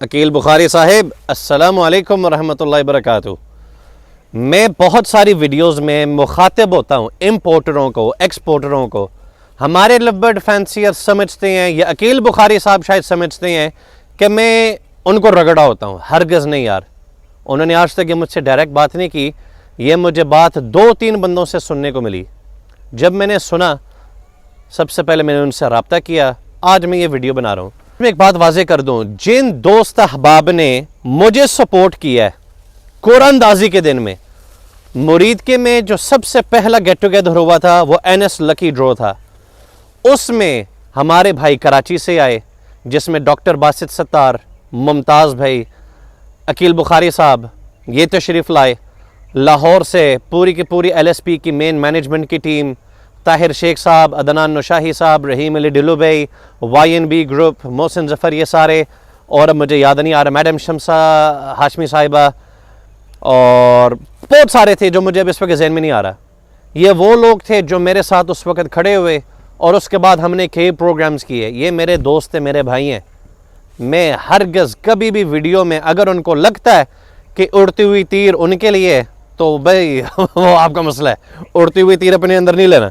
अकील बुखारी साहिब, अस्सलामु अलैकुम रहमतुल्लाहि बरकातुहू। मैं बहुत सारी वीडियोस में मुखातिब होता हूँ इम्पोर्टरों को, एक्सपोर्टरों को। हमारे लवबर्ड फैंसियर समझते हैं या अकील बुखारी साहब शायद समझते हैं कि मैं उनको रगड़ा होता हूँ। हरगिज़ नहीं यार, उन्होंने आज तक ये मुझसे डायरेक्ट बात नहीं की। ये मुझे बात 2-3 बंदों से सुनने को मिली। जब मैंने सुना, सबसे पहले मैंने उनसे रब्ता किया। आज मैं ये वीडियो बना रहा हूँ। मैं एक बात वाजे कर दूँ, जिन दोस्त अहबाब ने मुझे सपोर्ट किया है कुरानदाजी के दिन में, मुरीद के में जो सबसे पहला गेट टुगेदर हुआ था वो NS लकी ड्रॉ था। उसमें हमारे भाई कराची से आए, जिसमें डॉक्टर बासित सत्तार, मुमताज़ भाई, अकील बुखारी साहब ये तशरीफ़ लाए। लाहौर से पूरी की पूरी LSP की मेन मैनेजमेंट की टीम, ताहिर शेख साहब, अदनान नौशाही साहब, रहीम अली ढिल्लो भाई, YNB ग्रुप, मोहसिन जफ़र, ये सारे, और अब मुझे याद नहीं आ रहा, मैडम शमसा हाशमी साहिबा, और बहुत सारे थे जो मुझे अब इस वक्त ज़हन में नहीं आ रहा। ये वो लोग थे जो मेरे साथ उस वक्त खड़े हुए और उसके बाद हमने कई प्रोग्राम्स किए। ये मेरे दोस्त हैं, मेरे भाई हैं। मैं हरगिज़ कभी भी वीडियो में अगर उनको लगता है कि उड़ती हुई तीर उनके लिए, तो भाई वो आपका मसला है। उड़ती हुई तीर अपने अंदर नहीं लेना।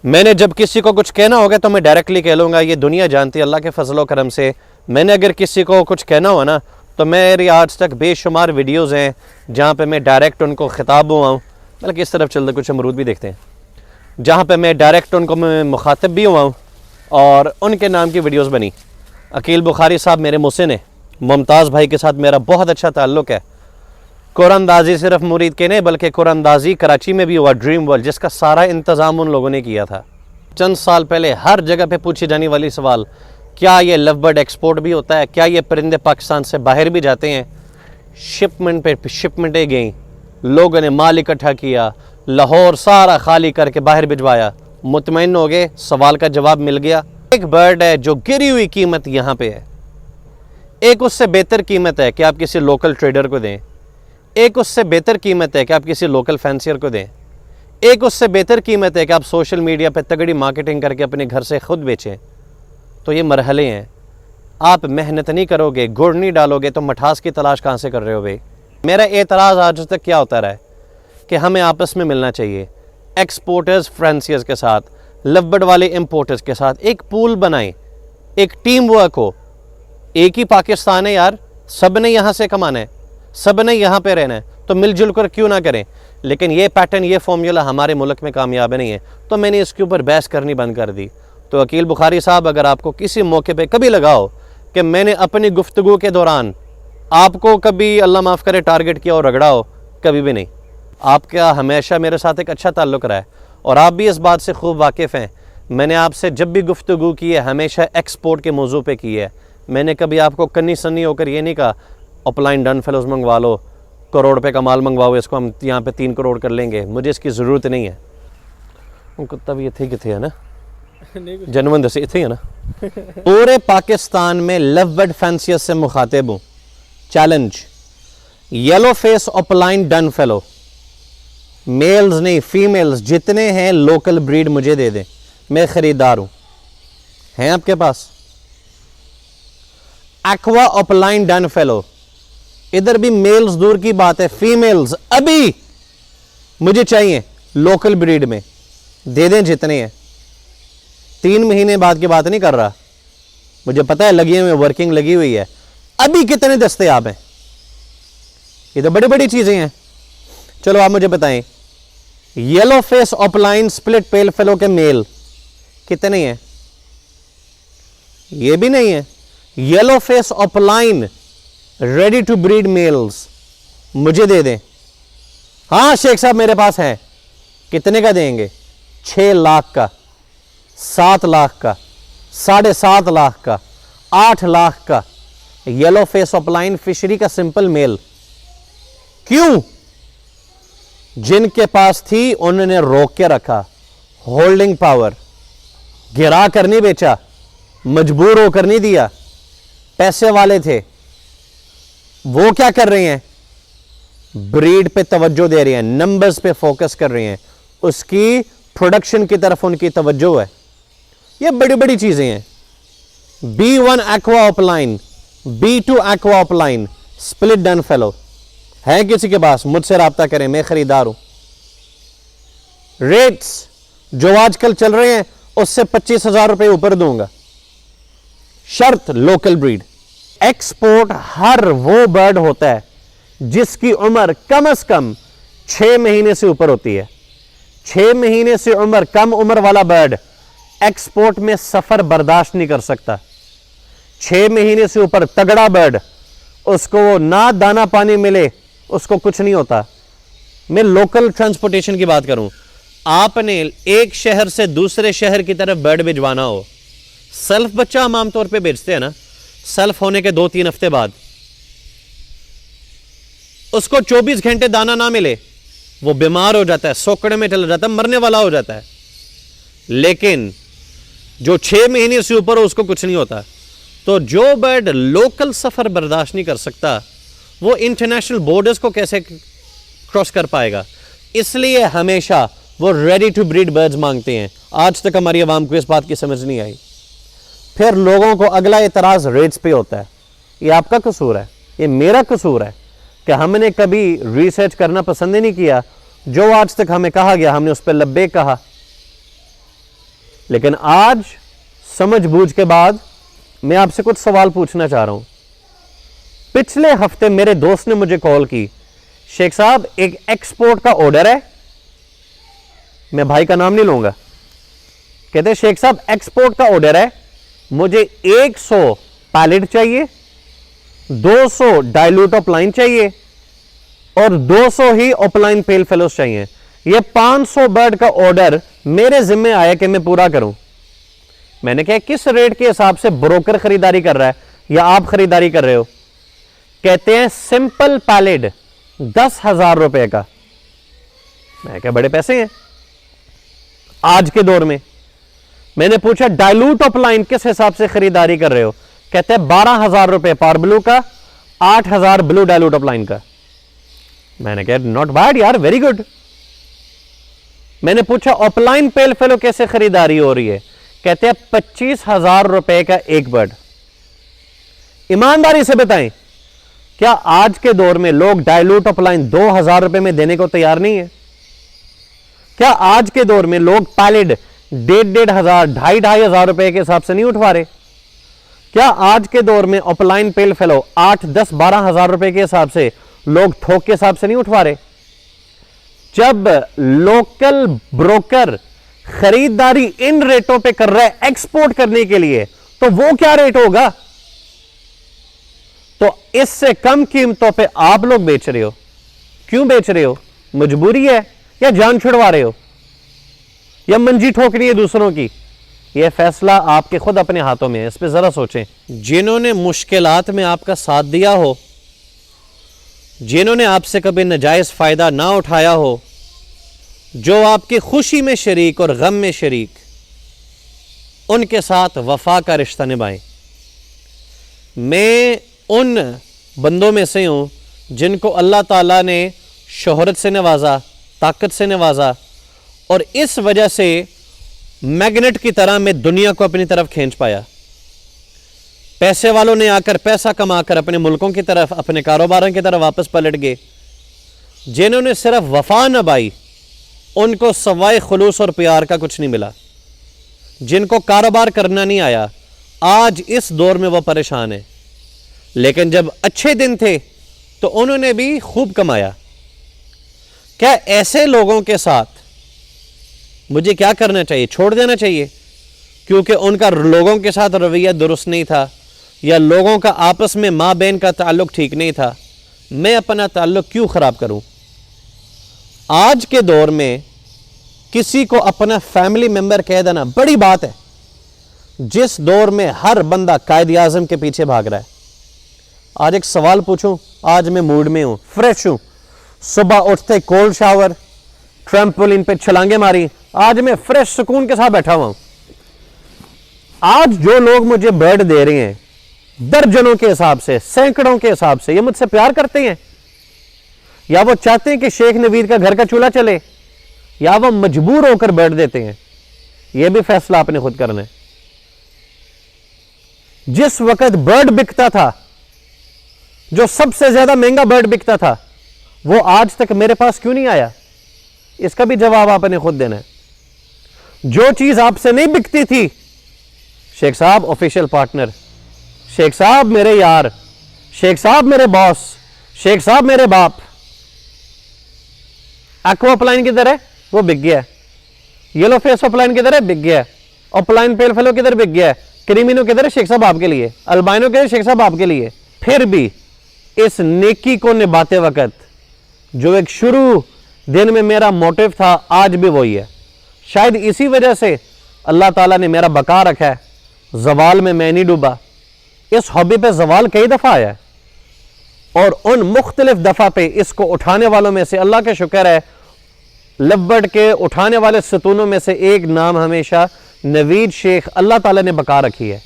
मैंने जब किसी को कुछ कहना होगा तो मैं डायरेक्टली कह लूँगा। ये दुनिया जानती है अल्लाह के फजल व करम से। मैंने अगर किसी को कुछ कहना हो ना, तो मेरी आज तक बेशुमार वीडियोज़ हैं जहाँ पे मैं डायरेक्ट उनको खिताब हुआ हूँ। बल्कि इस तरफ चलते कुछ अमरूद भी देखते हैं, जहाँ पे मैं डायरेक्ट उनको मैं मुखातिब भी हुआ हूँ और उनके नाम की वीडियोज़ बनी। अकील बुखारी साहब मेरे मुहसिन हैं। मुमताज़ भाई के साथ मेरा बहुत अच्छा ताल्लुक़ है। कुरानदाजी सिर्फ मुरीद के नहीं, बल्कि कुरानदाजी कराची में भी हुआ, ड्रीम वर्ल्ड, जिसका सारा इंतज़ाम उन लोगों ने किया था। चंद साल पहले हर जगह पे पूछी जाने वाली सवाल, क्या ये लवबर्ड एक्सपोर्ट भी होता है? क्या ये परिंदे पाकिस्तान से बाहर भी जाते हैं? शिपमेंट पे शिपमेंटें गई, लोगों ने माल इकट्ठा किया, लाहौर सारा खाली करके बाहर भिजवाया। मुतमईन हो गए, सवाल का जवाब मिल गया। एक बर्ड है जो गिरी हुई कीमत यहाँ पे है, एक उससे बेहतर कीमत है कि आप किसी लोकल ट्रेडर को दें, एक उससे बेहतर कीमत है कि आप किसी लोकल फैंसियर को दें, एक उससे बेहतर कीमत है कि आप सोशल मीडिया पे तगड़ी मार्केटिंग करके अपने घर से खुद बेचें। तो ये मरहले हैं। आप मेहनत नहीं करोगे, गुड़ नहीं डालोगे, तो मठास की तलाश कहाँ से कर रहे हो भाई? मेरा एतराज़ आज तक क्या होता रहा है कि हमें आपस में मिलना चाहिए। एक्सपोर्टर्स फैंसियर्स के साथ, लवबर्ड वाले इम्पोर्टर्स के साथ एक पूल बनाएं, एक टीम वर्क हो। एक ही पाकिस्तान है यार, सब ने यहाँ से कमाना है, सब ने यहाँ पे रहना है, तो मिलजुल कर क्यों ना करें? लेकिन ये पैटर्न, ये फॉर्मूला हमारे मुल्क में कामयाब नहीं है, तो मैंने इसके ऊपर बहस करनी बंद कर दी। तो अकील बुखारी साहब, अगर आपको किसी मौके पे कभी लगाओ कि मैंने अपनी गुफ्तगू के दौरान आपको कभी अल्लाह माफ़ करे टारगेट किया और रगड़ा हो, कभी भी नहीं। आपका हमेशा मेरे साथ एक अच्छा ताल्लुक़ रहा है और आप भी इस बात से खूब वाकिफ़ हैं। मैंने आपसे जब भी गुफ्तगू की है हमेशा एक्सपोर्ट के मौजू पे की है। मैंने कभी आपको कन्नी सन्नी होकर ये नहीं कहा अपलाइन डन फेलोज मंगवा लो, करोड़ रुपये का माल मंगवाओ, इसको हम यहाँ पे 3 करोड़ कर लेंगे, मुझे इसकी ज़रूरत नहीं है। उनको तब ये थे कि थे, है ना, जनवन दसे थे, है ना। पूरे पाकिस्तान में लवबर्ड फैंसियर से मुखातिब हूँ। Challenge, yellow face upline done fellow, males नहीं फीमेल्स जितने हैं लोकल ब्रीड मुझे दे दें, मैं ख़रीदार हूँ। हैं आपके पास? एक्वा अपलाइन डन फेलो, इधर भी मेल्स दूर की बात है, फीमेल्स अभी मुझे चाहिए लोकल ब्रीड में, दे दें जितने हैं। 3 महीने बाद की बात नहीं कर रहा, मुझे पता है लगी हुई वर्किंग लगी हुई है। अभी कितने दस्तयाब हैं? ये तो बड़ी बड़ी चीजें हैं। चलो आप मुझे बताएं, yellow face opaline split pale fallow के मेल कितने हैं? ये भी नहीं है। Yellow face opaline ready to breed males मुझे दे दें। हाँ शेख साहब मेरे पास है। कितने का देंगे? 6 लाख का, 7 लाख का, 7.5 लाख का, 8 लाख का येलो फेस ऑपलाइन फिशरी का सिंपल मेल। क्यों? जिनके पास थी उन्होंने रोक के रखा, होल्डिंग पावर, गिरा कर नहीं बेचा, मजबूर होकर नहीं दिया, पैसे वाले थे। वो क्या कर रहे हैं? ब्रीड पे तवज्जो दे रहे हैं, नंबर्स पे फोकस कर रहे हैं, उसकी प्रोडक्शन की तरफ उनकी तवज्जो है। ये बड़ी बड़ी चीजें हैं। B1 aqua opaline B2 aqua opaline split dun fallow है किसी के पास, मुझसे राब्ता करें, मैं खरीदार हूं। रेट्स जो आजकल चल रहे हैं उससे 25,000 रुपए ऊपर दूंगा, शर्त लोकल ब्रीड। एक्सपोर्ट हर वो बर्ड होता है जिसकी उम्र कम से कम 6 महीने से ऊपर होती है। 6 महीने से उम्र कम उम्र वाला बर्ड एक्सपोर्ट में सफर बर्दाश्त नहीं कर सकता। 6 महीने से ऊपर तगड़ा बर्ड, उसको ना दाना पानी मिले उसको कुछ नहीं होता। मैं लोकल ट्रांसपोर्टेशन की बात करूं, आपने एक शहर से दूसरे शहर की तरफ बर्ड भिजवाना हो, सेल्फ बच्चा हम आमतौर पे भेजते हैं ना, सेल्फ होने के 2-3 हफ्ते बाद उसको 24 घंटे दाना ना मिले वो बीमार हो जाता है, सोकड़े में चला जाता है, मरने वाला हो जाता है। लेकिन जो 6 महीने से ऊपर हो उसको कुछ नहीं होता। तो जो बर्ड लोकल सफर बर्दाश्त नहीं कर सकता वो इंटरनेशनल बॉर्डर्स को कैसे क्रॉस कर पाएगा? इसलिए हमेशा वो रेडी टू ब्रीड बर्ड्स मांगते हैं। आज तक हमारी आवाम को इस बात की समझ नहीं आई। फिर लोगों को अगला एतराज रेट्स पे होता है। ये आपका कसूर है, ये मेरा कसूर है कि हमने कभी रिसर्च करना पसंद ही नहीं किया। जो आज तक हमें कहा गया हमने उस पर लब्बे कहा। लेकिन आज समझ बूझ के बाद मैं आपसे कुछ सवाल पूछना चाह रहा हूं। पिछले हफ्ते मेरे दोस्त ने मुझे कॉल की, शेख साहब एक एक्सपोर्ट का ऑर्डर है, मैं भाई का नाम नहीं लूंगा, कहते शेख साहब एक्सपोर्ट का ऑर्डर है, मुझे 100 पैलेट चाहिए, 200 डाइल्यूट अपलाइन चाहिए और 200 ही अपलाइन पेल फेलोस चाहिए। ये 500 बर्ड का ऑर्डर मेरे जिम्मे आया कि मैं पूरा करूं। मैंने कहा किस रेट के हिसाब से ब्रोकर खरीदारी कर रहा है या आप खरीदारी कर रहे हो? कहते हैं सिंपल पैलेट 10,000 रुपए का। मैं क्या बड़े पैसे हैं आज के दौर में। मैंने पूछा डाइल्यूट अपलाइन किस हिसाब से खरीदारी कर रहे हो? कहते हैं 12,000 रुपए पार ब्लू का, 8,000 ब्लू डाइल्यूट अपलाइन का। मैंने कहा नॉट बैड यार, वेरी गुड। मैंने पूछा अपलाइन पेल फेलो कैसे खरीदारी हो रही है? कहते हैं 25,000 रुपए का एक बर्ड। ईमानदारी से बताएं, क्या आज के दौर में लोग डाइल्यूट अपलाइन 2,000 रुपए में देने को तैयार नहीं है? क्या आज के दौर में लोग पैलेट 1,500, 2,500 रुपए के हिसाब से नहीं उठवा रहे? क्या आज के दौर में अपलाइन पेल फेलो 8, 10, 12,000 रुपए के हिसाब से लोग थोक के हिसाब से नहीं उठवा रहे? जब लोकल ब्रोकर खरीदारी इन रेटों पे कर रहा है एक्सपोर्ट करने के लिए, तो वो क्या रेट होगा? तो इससे कम कीमतों पे आप लोग बेच रहे हो। क्यों बेच रहे हो? मजबूरी है या जान छुड़वा रहे हो या मंजी ठोकनी है दूसरों की? यह फैसला आपके खुद अपने हाथों में है, इस पे जरा सोचें। जिन्होंने मुश्किलात में आपका साथ दिया हो, जिन्होंने आपसे कभी नाजायज फायदा ना उठाया हो, जो आपकी खुशी में शरीक और गम में शरीक, उनके साथ वफा का रिश्ता निभाएं। मैं उन बंदों में से हूं जिनको अल्लाह ताला ने शोहरत से नवाजा, ताकत से नवाजा, और इस वजह से मैग्नेट की तरह मैं दुनिया को अपनी तरफ खींच पाया। पैसे वालों ने आकर पैसा कमाकर अपने मुल्कों की तरफ, अपने कारोबारों की तरफ वापस पलट गए। जिन्होंने सिर्फ वफा निभाई उनको सवाए खुलूस और प्यार का कुछ नहीं मिला। जिनको कारोबार करना नहीं आया, आज इस दौर में वो परेशान है। लेकिन जब अच्छे दिन थे तो उन्होंने भी खूब कमाया। क्या ऐसे लोगों के साथ मुझे क्या करना चाहिए? छोड़ देना चाहिए क्योंकि उनका लोगों के साथ रवैया दुरुस्त नहीं था या लोगों का आपस में माँ बहन का ताल्लुक ठीक नहीं था? मैं अपना ताल्लुक क्यों ख़राब करूं? आज के दौर में किसी को अपना फैमिली मेंबर कह देना बड़ी बात है। जिस दौर में हर बंदा कायद आज़म के पीछे भाग रहा है। आज एक सवाल पूछूं, आज मैं मूड में हूं, फ्रेश हूं, सुबह उठते कोल्ड शावर, ट्रैम्पोलिन पे छलांगे मारी, आज मैं फ्रेश सुकून के साथ बैठा हुआ हूं। आज जो लोग मुझे बर्ड दे रहे हैं दर्जनों के हिसाब से, सैकड़ों के हिसाब से, ये मुझसे प्यार करते हैं या वो चाहते हैं कि शेख नवीद का घर का चूल्हा चले, या वो मजबूर होकर बर्ड देते हैं? यह भी फैसला आपने खुद करना है। जिस वक्त बर्ड बिकता था जो सबसे ज्यादा महंगा बर्ड बिकता था, वो आज तक मेरे पास क्यों नहीं आया? इसका भी जवाब आपने खुद देना है। जो चीज आपसे नहीं बिकती थी, शेख साहब ऑफिशियल पार्टनर, शेख साहब मेरे यार, शेख साहब मेरे बॉस, शेख साहब मेरे बाप, एक्वाप्लाइन किधर है? वो बिक गया है। येलो फेस ऑफलाइन किधर है? बिक गया है। ऑफलाइन पेल फेलो किधर? बिक गया है। क्रीमिनो किधर है? शेख साहब आपके लिए। अल्बाइनो किधर? शेख साहब आपके लिए। फिर भी इस नेकी को निभाते वक्त जो एक शुरू दिन में मेरा मोटिव था, आज भी वही है। शायद इसी वजह से अल्लाह ताला ने मेरा बका रखा है। जवाल में मैं नहीं डूबा। इस हॉबी पे जवाल कई दफा आया है और उन मुख्तलिफ दफा पे इसको उठाने वालों में से अल्लाह का शुक्र है, लव्बर्ड के उठाने वाले सतूनों में से एक नाम हमेशा नवीद शेख अल्लाह ताला ने बका रखी है।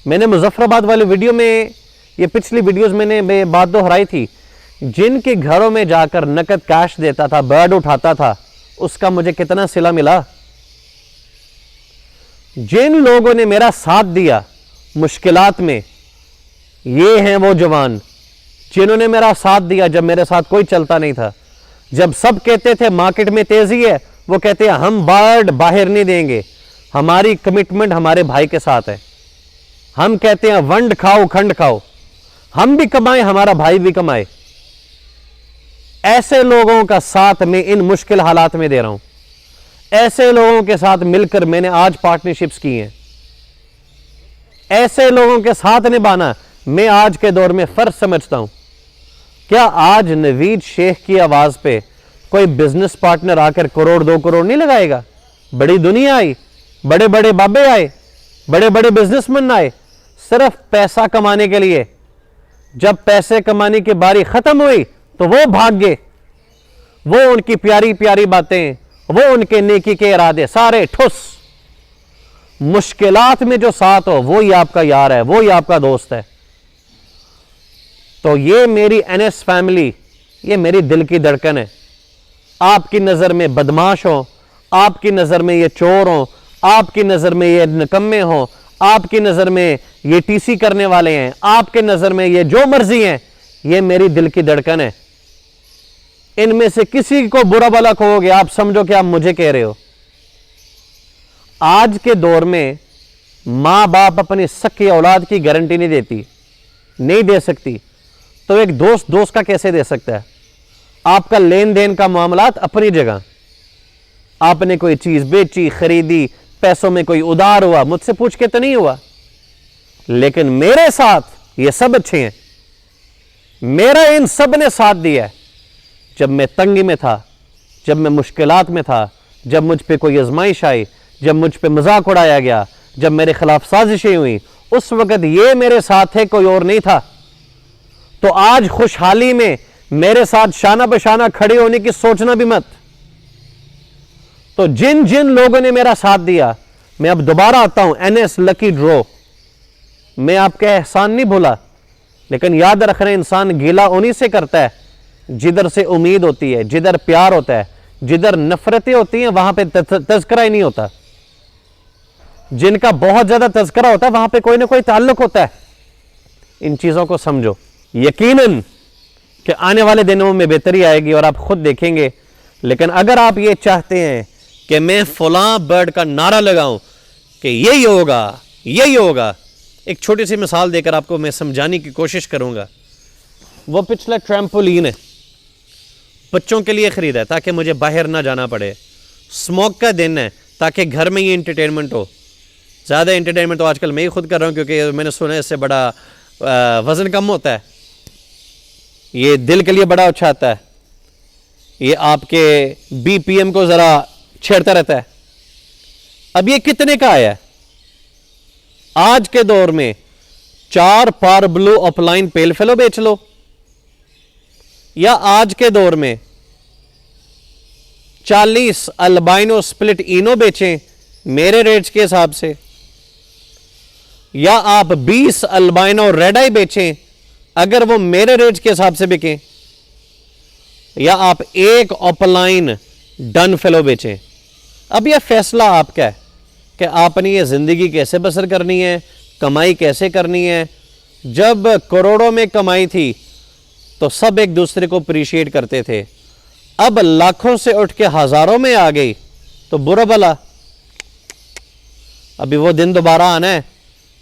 मैंने मुजफ्फराबाद वाले वीडियो में, ये पिछली वीडियोस मैंने बात दोहराई थी, जिनके घरों में जाकर नकद कैश देता था, बर्ड उठाता था, उसका मुझे कितना सिला मिला। जिन लोगों ने मेरा साथ दिया मुश्किलात में, ये हैं वो जवान जिन्होंने मेरा साथ दिया जब मेरे साथ कोई चलता नहीं था। जब सब कहते थे मार्केट में तेजी है, वो कहते हैं हम बर्ड बाहर नहीं देंगे, हमारी कमिटमेंट हमारे भाई के साथ है। हम कहते हैं वंड खाओ खंड खाओ, हम भी कमाए हमारा भाई भी कमाए। ऐसे लोगों का साथ मैं इन मुश्किल हालात में दे रहा हूं। ऐसे लोगों के साथ मिलकर मैंने आज पार्टनरशिप्स की हैं। ऐसे लोगों के साथ निभाना मैं आज के दौर में फर्ज समझता हूं। क्या आज नवीद शेख की आवाज पे कोई बिजनेस पार्टनर आकर करोड़ 2 करोड़ नहीं लगाएगा? बड़ी दुनिया आई, बड़े बड़े बाबे आए, बड़े बड़े बिजनेसमैन आए, सिर्फ पैसा कमाने के लिए। जब पैसे कमाने की बारी खत्म हुई तो वो भाग गए। वो उनकी प्यारी प्यारी बातें, वो उनके नेकी के इरादे सारे ठुस। मुश्किलात में जो साथ हो वो ही आपका यार है, वो ही आपका दोस्त है। तो ये मेरी एनएस फैमिली, ये मेरी दिल की धड़कन है। आपकी नजर में बदमाश हो, आपकी नजर में ये चोर हो, आपकी नजर में ये निकम्मे हो, आपकी नजर में ये टीसी करने वाले हैं, आपके नजर में ये जो मर्जी हैं, ये मेरी दिल की धड़कन है। इनमें से किसी को बुरा भला कहोगे, आप समझो कि आप मुझे कह रहे हो। आज के दौर में मां बाप अपनी सख्ती औलाद की गारंटी नहीं देती, नहीं दे सकती, तो एक दोस्त दोस्त का कैसे दे सकता है? आपका लेन देन का मामलात अपनी जगह, आपने कोई चीज बेची, खरीदी, पैसों में कोई उधार हुआ, मुझसे पूछ के तो नहीं हुआ। लेकिन मेरे साथ ये सब अच्छे हैं। मेरा इन सब ने साथ दिया है। जब मैं तंगी में था, जब मैं मुश्किलात में था, जब मुझ पे कोई आजमाइश आई, जब मुझ पे मजाक उड़ाया गया, जब मेरे खिलाफ साजिशें हुई, उस वक्त ये मेरे साथ है, कोई और नहीं था। तो आज खुशहाली में मेरे साथ शाना बशाना खड़े होने की सोचना भी मत। तो जिन जिन लोगों ने मेरा साथ दिया, मैं अब दोबारा आता हूं, एनएस लकी ड्रॉ, मैं आपके एहसान नहीं भूला, लेकिन याद रखना इंसान गिला उन्हीं से करता है जिधर से उम्मीद होती है, जिधर प्यार होता है। जिधर नफरतें होती हैं वहां पे तज़किरा ही नहीं होता। जिनका बहुत ज्यादा तज़किरा होता है वहां पे कोई ना कोई ताल्लुक होता है। इन चीजों को समझो। यकीनन कि आने वाले दिनों में बेहतरी आएगी और आप खुद देखेंगे। लेकिन अगर आप ये चाहते हैं कि मैं फलां बर्ड का नारा लगाऊं कि यही होगा, यही होगा, एक छोटी सी मिसाल देकर आपको मैं समझाने की कोशिश करूंगा। वो पिछला ट्रैम्पोलिन है, बच्चों के लिए खरीदा है ताकि मुझे बाहर ना जाना पड़े। स्मोक का दिन है ताकि घर में ही एंटरटेनमेंट हो। ज़्यादा एंटरटेनमेंट तो आजकल मैं ही खुद कर रहा हूँ, क्योंकि मैंने सुना है इससे बड़ा वज़न कम होता है, ये दिल के लिए बड़ा अच्छा आता है, ये आपके बीपीएम को ज़रा छेड़ता रहता है। अब ये कितने का आया है? आज के दौर में 4 पार ब्लू ऑफलाइन पेल फेलो बेच लो, या आज के दौर में 40 अल्बाइनो स्प्लिट इनो बेचें मेरे रेट्स के हिसाब से, या आप 20 अल्बाइनो रेड आई बेचें अगर वो मेरे रेट्स के हिसाब से बिकें, या आप 1 ऑफलाइन डन फेलो बेचें। अब यह फैसला आपका है कि आपने ये जिंदगी कैसे बसर करनी है, कमाई कैसे करनी है, जब करोड़ों में कमाई थी तो सब एक दूसरे को अप्रिशिएट करते थे। अब लाखों से उठ के हज़ारों में आ गई तो बुरा भला। अभी वो दिन दोबारा आना है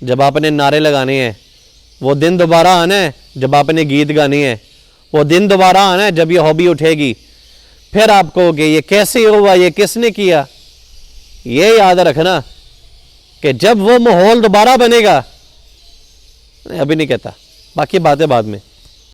जब आपने नारे लगाने हैं, वो दिन दोबारा आना है जब आपने गीत गाने हैं, वो दिन दोबारा आना है जब ये हॉबी उठेगी। फिर आप कहोगे ये कैसे हुआ, ये किसने किया। ये याद रखना कि जब वो माहौल दोबारा बनेगा, अभी नहीं कहता, बाकी बातें बाद में।